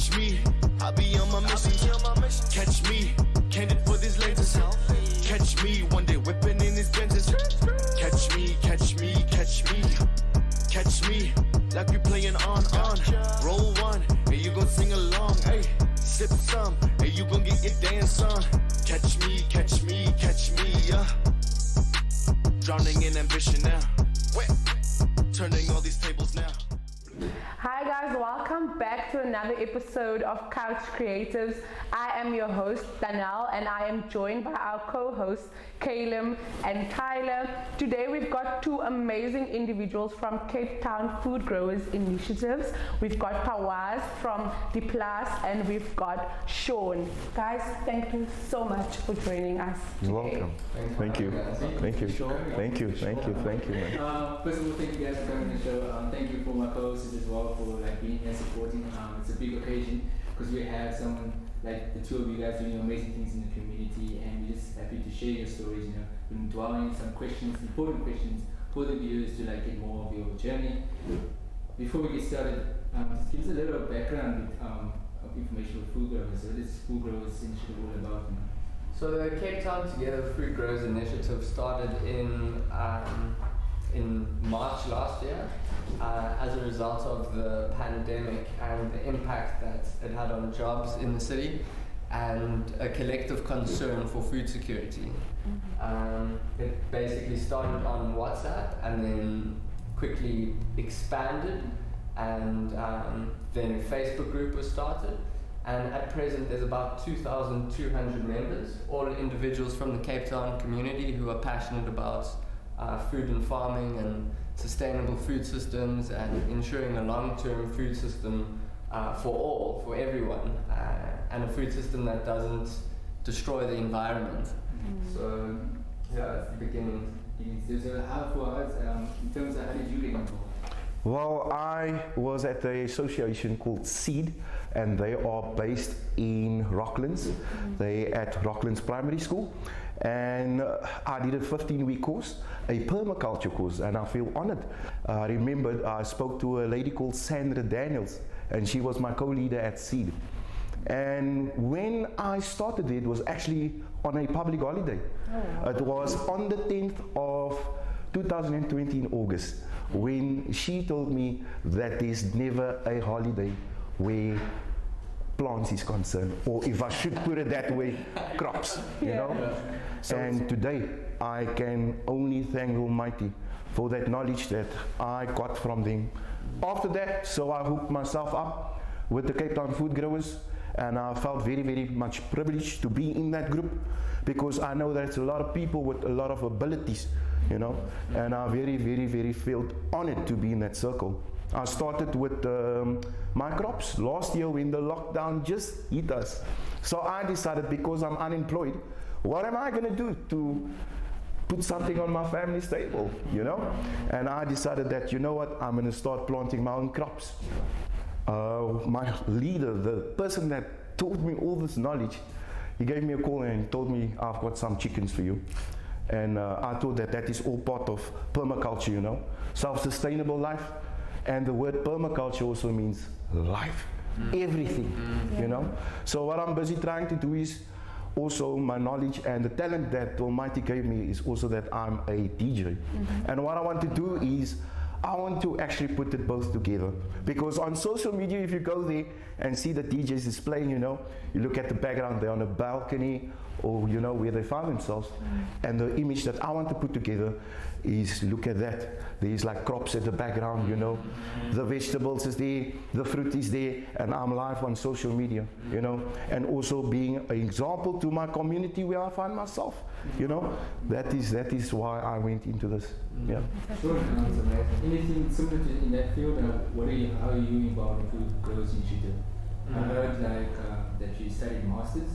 Watch me, I be on my mission. Catch me, candid for these lenses. Catch me, one day whipping in his Benzes. Catch me, catch me, catch me. Catch me, like we playing on. Roll one, hey, you gon' sing along, hey. Sip some, hey, you gon' get your dance on. Catch me, catch me, catch me, yeah. Drowning in ambition now. Turning all these tables now. Hi guys, welcome back to another episode of Couch Creatives. I am your host Danielle and I am joined by our co-hosts Caleb and Tyler. Today we've got two amazing individuals from Cape Town Food Growers Initiatives. We've got Fawaz from The Plus and we've got Sean. Guys, thank you so much for joining us today. You're welcome. Thank you. Thank you. Thank you. Thank you. Thank you. First of all, thank you guys for coming to the show. Thank you for my co-hosts as well for being here supporting. It's a big occasion because we have someone like the two of you guys doing amazing things in the community, and we're just happy to share your stories. Been dwelling some questions, important questions for the viewers to get more of your journey. Before we get started, just give us a little background of information with Food Growers. So what is Food Growers Initiative all about? So the Cape Town Together Food Growers Initiative started in March last year as a result of the pandemic and the impact that it had on jobs in the city and a collective concern for food security. It basically started on WhatsApp and then quickly expanded, and then a Facebook group was started. And at present there's about 2,200 members, all individuals from the Cape Town community who are passionate about food and farming and sustainable food systems and ensuring a long-term food system for everyone, and a food system that doesn't destroy the environment. So yeah, it's the beginning. So how for us, in terms of how did you get involved? Well, I was at the association called SEED, and they are based in Rocklands. They at Rocklands Primary School, and I did a 15-week course, a permaculture course, and I feel honored. I remembered I spoke to a lady called Sandra Daniels, and she was my co-leader at SEED. And when I started it was actually on a public holiday. It was on the 10th of 2020 in August, when she told me that there's never a holiday where plants is concerned, or if I should put it that way, crops, you know. And today I can only thank Almighty for that knowledge that I got from them. After that, so I hooked myself up with the Cape Town Food Growers, and I felt very, very much privileged to be in that group, because I know there's a lot of people with a lot of abilities, you know, and I very, very, very felt honored to be in that circle. I started with my crops last year when the lockdown just hit us. So I decided, because I'm unemployed, what am I going to do to put something on my family's table, you know? And I decided that, you know what, I'm going to start planting my own crops. My leader, the person that taught me all this knowledge, he gave me a call and told me, I've got some chickens for you. And I thought that that is all part of permaculture, you know, self-sustainable life. And the word permaculture also means life, everything, you know. So what I'm busy trying to do is also my knowledge and the talent that Almighty gave me is also that I'm a DJ. And what I want to do is I want to actually put it both together, because on social media, if you go there and see the DJs is playing, you know, you look at the background, they're on a balcony or, you know, where they find themselves. And the image that I want to put together is, look at that. There's like crops at the background, you know, the vegetables is there, the fruit is there, and I'm live on social media, you know, and also being an example to my community where I find myself, you know. That is why I went into this. Yeah. Sure, anything similar to in that field? How are you involved in Food Growers Initiative? I heard that you studied masters.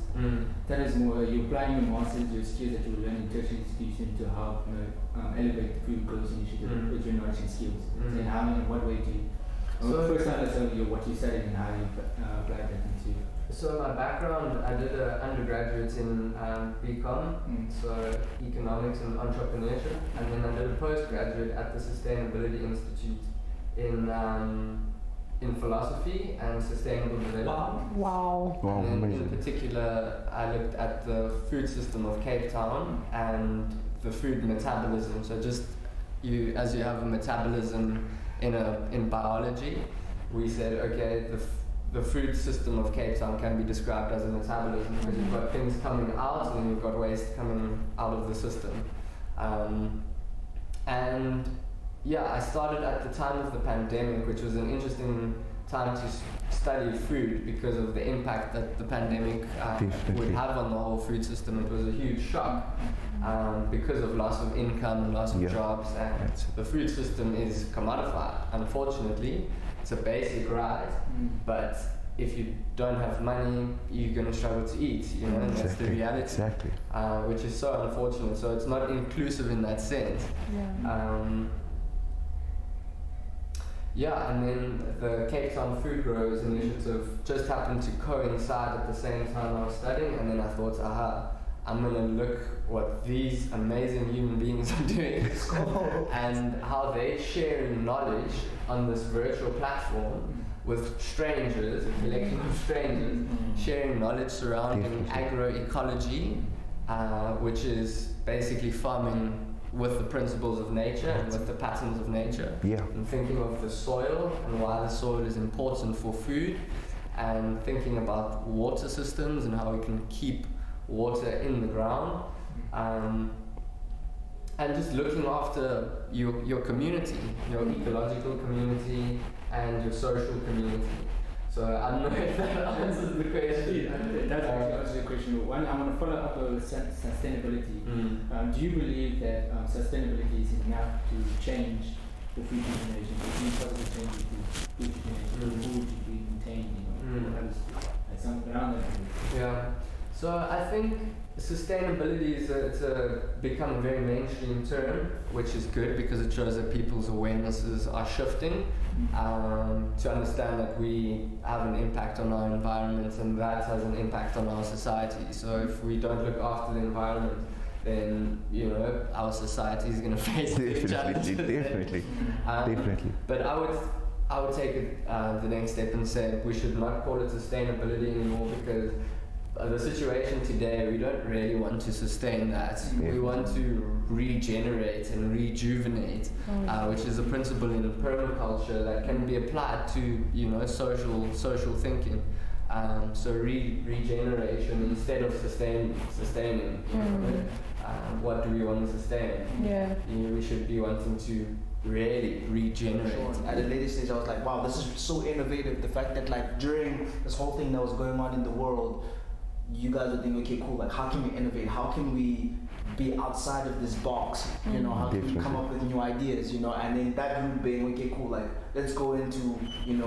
Tell us more. You're applying your masters, your skills that you learn in tertiary institution to help elevate the Food Growers Initiative with your knowledge and skills. And how, in what way do you? First, understand what you studied and how you applied that into. So my background, I did an undergraduate in BCom, so economics and entrepreneurship, and then I did a postgraduate at the Sustainability Institute in in philosophy and sustainable development. Wow. Wow, And in amazing. particular, I looked at the food system of Cape Town and the food metabolism. So just as you have a metabolism in biology, we said, okay, the food system of Cape Town can be described as a metabolism because you've got things coming out and then you've got waste coming out of the system. And yeah, I started at the time of the pandemic, which was an interesting time to study food because of the impact that the pandemic would have on the whole food system. It was a huge shock because of loss of income and loss of jobs, and the food system is commodified. Unfortunately, it's a basic right, but if you don't have money, you're going to struggle to eat, you know, and that's the reality, Exactly. which is so unfortunate. So it's not inclusive in that sense. And then the Cape Town Food Growers Initiative just happened to coincide at the same time I was studying, and then I thought, I'm going to look what these amazing human beings are doing and how they're sharing knowledge on this virtual platform with strangers, a collection of strangers, sharing knowledge surrounding agroecology, which is basically farming with the principles of nature and with the patterns of nature. And thinking of the soil and why the soil is important for food, and thinking about water systems and how we can keep water in the ground, and just looking after your community, your ecological community and your social community. So I don't know if that answers the question. That's actually answers the question. One, I want to follow up with sustainability. Do you believe that sustainability is enough to change the food generation, to bring positive changes to food generation, food to be maintained, you know, like something around that? Yeah. So I think sustainability is become a very mainstream term, which is good because it shows that people's awarenesses are shifting to understand that we have an impact on our environment and that has an impact on our society. So if we don't look after the environment, then our society is going to face big challenges. Definitely. But I would take it the next step and say we should not call it sustainability anymore, because the situation today, we don't really want to sustain that. We want to regenerate and rejuvenate, which is a principle in permaculture that can be applied to social thinking. So regeneration instead of sustaining. What do we want to sustain? We should be wanting to really regenerate. At the latest stage, I was like, wow, this is so innovative. The fact that like during this whole thing that was going on in the world, you guys are thinking, okay, cool, like how can we innovate? How can we be outside of this box? You know, how can we come up with new ideas? You know, and then that group being, okay, cool, like let's go into, in the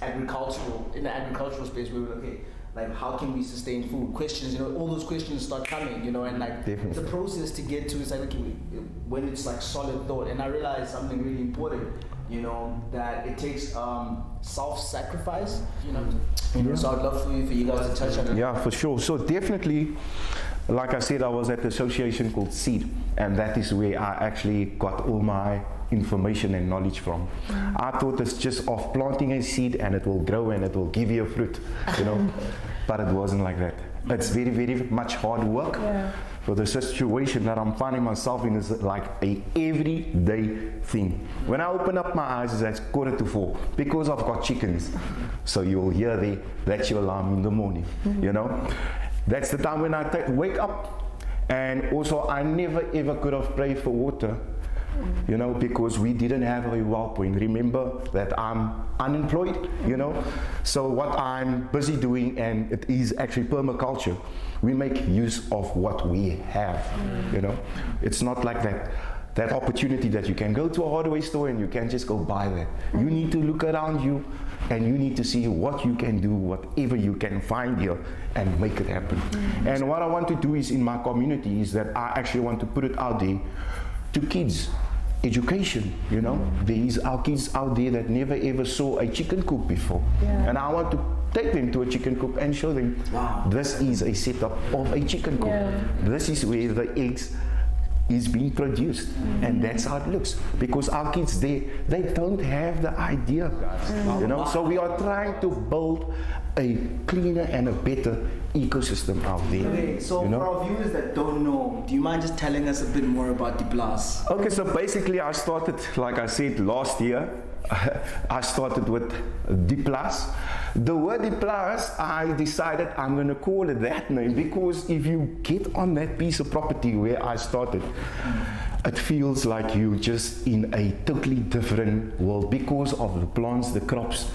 agricultural space where we're okay, like how can we sustain food? Questions, all those questions start coming, and like it's a process to get to. It's like, okay, when it's like solid thought, and I realized something really important. That it takes self-sacrifice, So I'd love for you guys to touch on it. Yeah, for sure. So definitely, like I said, I was at the association called SEED, and that is where I actually got all my information and knowledge from. I thought it's just of planting a seed and it will grow and it will give you a fruit, but it wasn't like that. It's very, very much hard work. So the situation that I'm finding myself in is like a everyday thing. When I open up my eyes, it's 3:45 because I've got chickens. So you'll hear that's your alarm in the morning, That's the time when I wake up. And also I never ever could have prayed for water, because we didn't have a well point. Remember that I'm unemployed, So what I'm busy doing, and it is actually permaculture, we make use of what we have, It's not like that opportunity that you can go to a hardware store and you can just go buy that. You need to look around you and you need to see what you can do, whatever you can find here, and make it happen. And what I want to do is in my community is that I actually want to put it out there to kids. Education, there is our kids out there that never ever saw a chicken coop before, and I want to take them to a chicken coop and show them, this is a setup of a chicken coop. This is where the eggs is being produced, and that's how it looks. Because our kids, they don't have the idea, guys. You know, so we are trying to build a cleaner and a better ecosystem out there. Okay, so for our viewers that don't know, do you mind just telling us a bit more about Diplas? Okay, so basically I started, like I said, last year. I started with Diplas. The word Diplas, I decided I'm going to call it that name because if you get on that piece of property where I started, it feels like you're just in a totally different world because of the plants, the crops.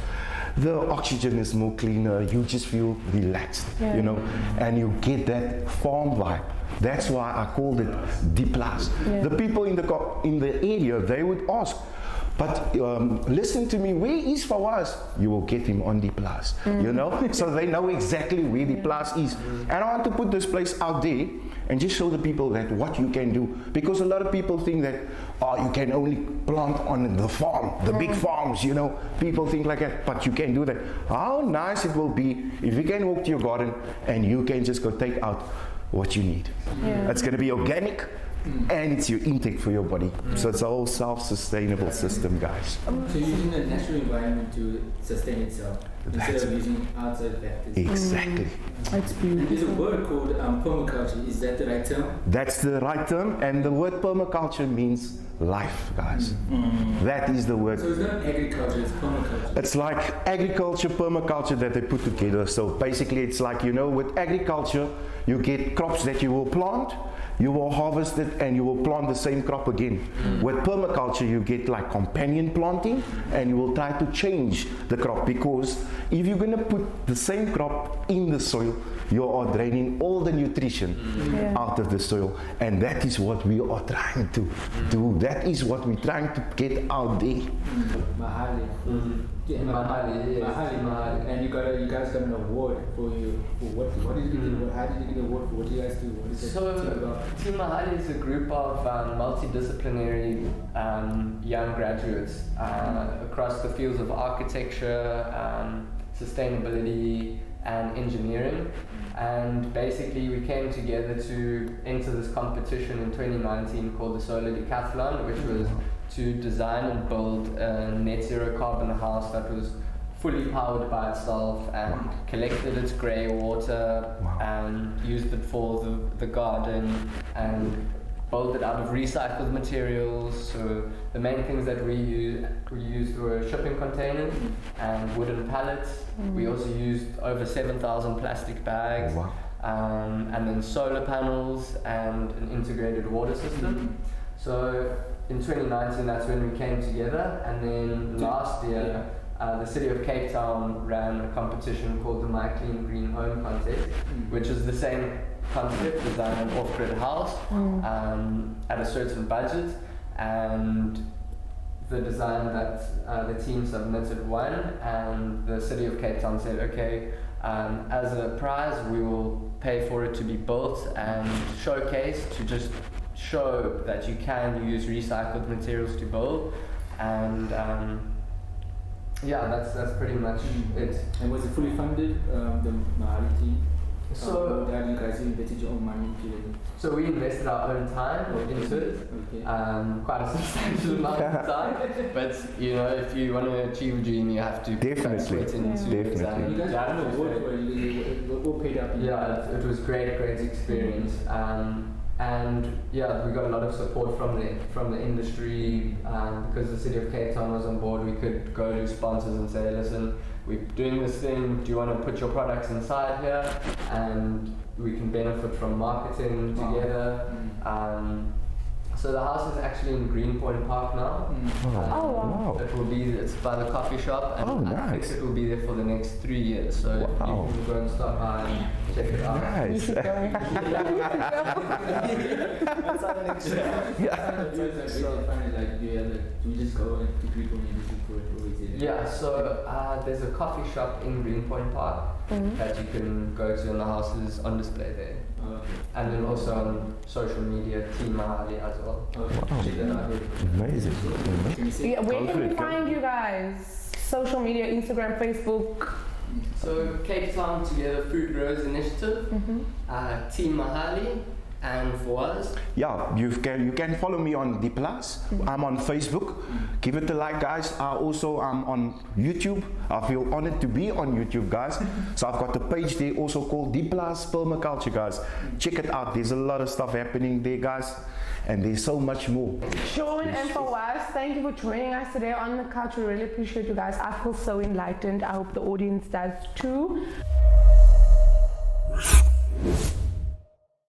The oxygen is more cleaner, you just feel relaxed, you know, and you get that farm vibe. That's why I called it Diplas. The people in the area, they would ask, but listen to me, where is Fawaz? You will get him on Diplas, you know? So they know exactly where Diplas is. And I want to put this place out there and just show the people that what you can do. Because a lot of people think that, you can only plant on the farm, the big farms, you know. People think like that, but you can do that. How nice it will be if you can walk to your garden and you can just go take out what you need. It's going to be organic. And it's your intake for your body. So it's a whole self-sustainable system, guys. So you're using the natural environment to sustain itself instead of using outside factors. Exactly. It's beautiful. And there's a word called permaculture. Is that the right term? That's the right term, and the word permaculture means life, guys. That is the word. So it's not agriculture, it's permaculture. It's like agriculture, permaculture that they put together. So basically it's like, you know, with agriculture, you get crops that you will plant, you will harvest it, and you will plant the same crop again. With permaculture, you get like companion planting, and you will try to change the crop, because if you're going to put the same crop in the soil, you are draining all the nutrition out of the soil, and that is what we are trying to do. That is what we're trying to get out there. Mahali. Yeah, Mahali. Mahali. And you guys got an award for what did you get? How did you get the award for what you guys do? What is it? So Team Mahali is a group of multidisciplinary young graduates across the fields of architecture, sustainability, and engineering. And basically we came together to enter this competition in 2019 called the Solar Decathlon, which was to design and build a net zero carbon house that was fully powered by itself and collected its grey water and used it for the garden and built it out of recycled materials. So the main things that we used were shipping containers and wooden pallets. We also used over 7,000 plastic bags, and then solar panels and an integrated water system. So in 2019, that's when we came together, and then last year the City of Cape Town ran a competition called the My Clean Green Home Contest, which is the same concept, design an off-grid house at a certain budget, and the design that the team submitted won, and the City of Cape Town said, okay, as a prize we will pay for it to be built and showcased, to just show that you can use recycled materials to build. And yeah, that's pretty much it. And was it fully funded, the Mahali team? So that you guys invested your own money into it? So we invested our own time into it, quite a substantial amount of time. But you know, if you want to achieve a dream, you have to Definitely. put into it. You guys got an award for it. You all paid up. Yeah, it was great experience. And yeah, we got a lot of support from the industry, because the City of Cape Town was on board. We could go to sponsors and say, listen, we're doing this thing, do you want to put your products inside here? And we can benefit from marketing together. So the house is actually in Greenpoint Park now. It's by the coffee shop, and I think it will be there for the next 3 years. So you can go and stop by and check it out. Nice. Yeah, so there's a coffee shop in Greenpoint Park that you can go to, and the house is on display there. And then also on social media, Team Mahali as well. Amazing. Yeah, where can we find you guys? Social media, Instagram, Facebook. So Cape Town Together Food Growers Initiative, Team Mahali, And for us? Yeah, you can follow me on D+. I'm on Facebook. Give it a like, guys. Also, I'm on YouTube. I feel honored to be on YouTube, guys. So I've got a page there also called D+ Permaculture, guys. Check it out. There's a lot of stuff happening there, guys. And there's so much more. Sean and Fawaz, thank you for joining us today on The Couch. We really appreciate you guys. I feel so enlightened. I hope the audience does too.